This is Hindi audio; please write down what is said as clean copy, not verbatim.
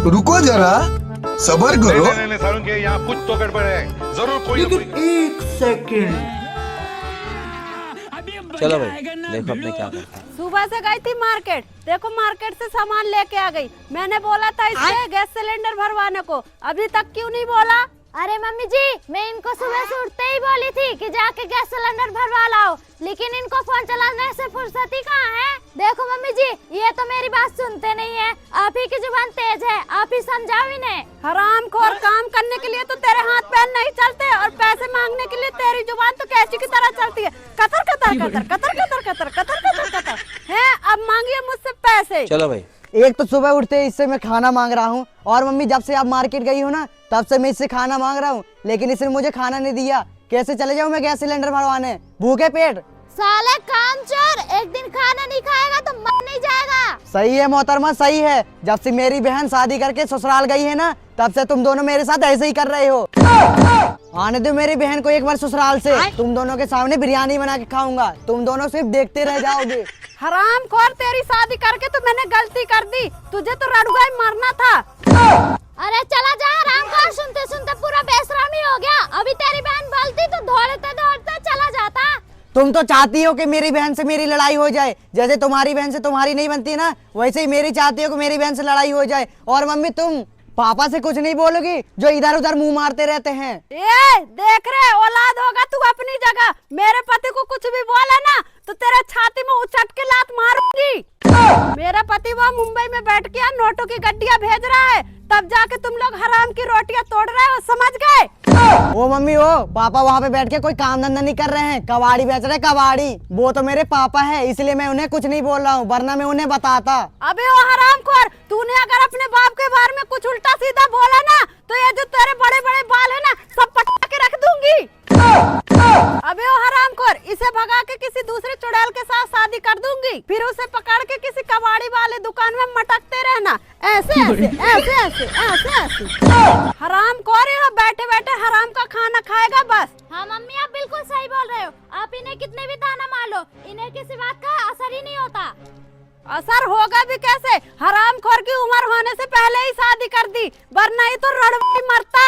रुको जरा, सबर करो। नहीं सारुण के यहाँ कुछ तो गड़बड़ है, जरूर कोई एक सेकंड। चलो भाई देखो अपने क्या करता है। सुबह से गई थी मार्केट, देखो मार्केट से सामान लेके आ गई। मैंने बोला था इससे गैस सिलेंडर भरवाने को, अभी तक क्यों नहीं बोला? अरे मम्मी जी, मैं इनको सुबह से उठते ही बोली थी कि जाके गैस सिलेंडर भरवा लाओ, लेकिन इनको फोन चलाने से फुर्सत ही कहाँ है। देखो मम्मी जी, ये तो मेरी बात सुनते नहीं है। आप ही की जुबान तेज है, आप ही समझाओ इन्हें। हरामखोर, काम करने के लिए तो तेरे हाथ पैर नहीं चलते और पैसे मांगने के लिए तेरी जुबान तो कैची की तरह चलती है। Qatar Qatar Qatar Qatar Qatar Qatar Qatar Qatar Qatar है। अब मांगिए मुझसे पैसे। चलो भाई। एक तो सुबह उठते इससे मैं खाना मांग रहा हूँ, और मम्मी जब से आप मार्केट गई हो ना तब से मैं इससे खाना मांग रहा हूँ, लेकिन इसने मुझे खाना नहीं दिया। कैसे चले जाऊँ मैं गैस सिलेंडर भरवाने भूखे पेट? साले कामचोर, एक दिन खाना नहीं खाएगा तो मर नहीं जाएगा। सही है मोहतरमा, सही है। जब से मेरी बहन शादी करके ससुराल गई है ना तब से तुम दोनों मेरे साथ ऐसे ही कर रहे हो। आने दो मेरी बहन को एक बार ससुराल से, तुम दोनों के सामने बिरयानी बना के खाऊंगा। तुम दोनों सिर्फ देखते रह जाओगे। हरामखोर, तेरी शादी करके तो मैंने गलती कर दी, तुझे तो रड़ुआ ही मरना था। अरे चला जा हरामखोर, सुनते सुनते पूरा बेशरमी हो गया। अभी तेरी बहन बोलती तो दौड़ते दौड़ते चला जाता। तुम तो चाहती हो कि मेरी बहन से मेरी लड़ाई हो जाए, जैसे तुम्हारी बहन से तुम्हारी नहीं बनती ना, वैसे ही मेरी चाहती हो कि मेरी बहन से लड़ाई हो जाए। और मम्मी तुम पापा से कुछ नहीं बोलोगी जो इधर उधर मुंह मारते रहते हैं? देख रहे, औलाद होगा तू अपनी जगह, मेरे पति को कुछ भी बोला ना तो तेरे छाती में उछट के लात मारूंगी। मेरा पति वहाँ मुंबई में बैठ के नोटों की गड्डियाँ भेज रहा है, तब जाके तुम लोग हराम की रोटियां तोड़ रहे हो, समझ गए? ओ मम्मी ओ, पापा वहाँ पे बैठ के कोई काम धंधा नहीं कर रहे हैं, कबाड़ी बेच रहे कबाड़ी। वो तो मेरे पापा है, इसलिए मैं उन्हें कुछ नहीं बोल रहा हूँ, वरना मैं उन्हें बताता। अबे ओ हरामखोर, तूने अगर अपने बाप के बारे में कुछ उल्टा सीधा बोला ना तो ये जो तेरे बड़े बड़े बाल है ना सब पटा के रख दूंगी। अबे ओ हरामखोर, इसे भगा के किसी दूसरे चुड़ैल के साथ शादी कर दूंगी, फिर उसे पकड़ के किसी कबाड़ी वाले दुकान में मटकते रहना, ऐसे ऐसे ऐसे ऐसे ऐसे ऐसे। हरामखोर, बैठे बैठे हराम का खाना खाएगा बस। हाँ मम्मी, आप बिल्कुल सही बोल रहे हो। आप इन्हें कितने भी ताना मार लो, इन्हें किसी बात का असर ही नहीं होता। असर होगा भी कैसे? हरामखोर की उम्र होने से पहले ही शादी कर दी, वरना ही तो रड़वा ही मरता।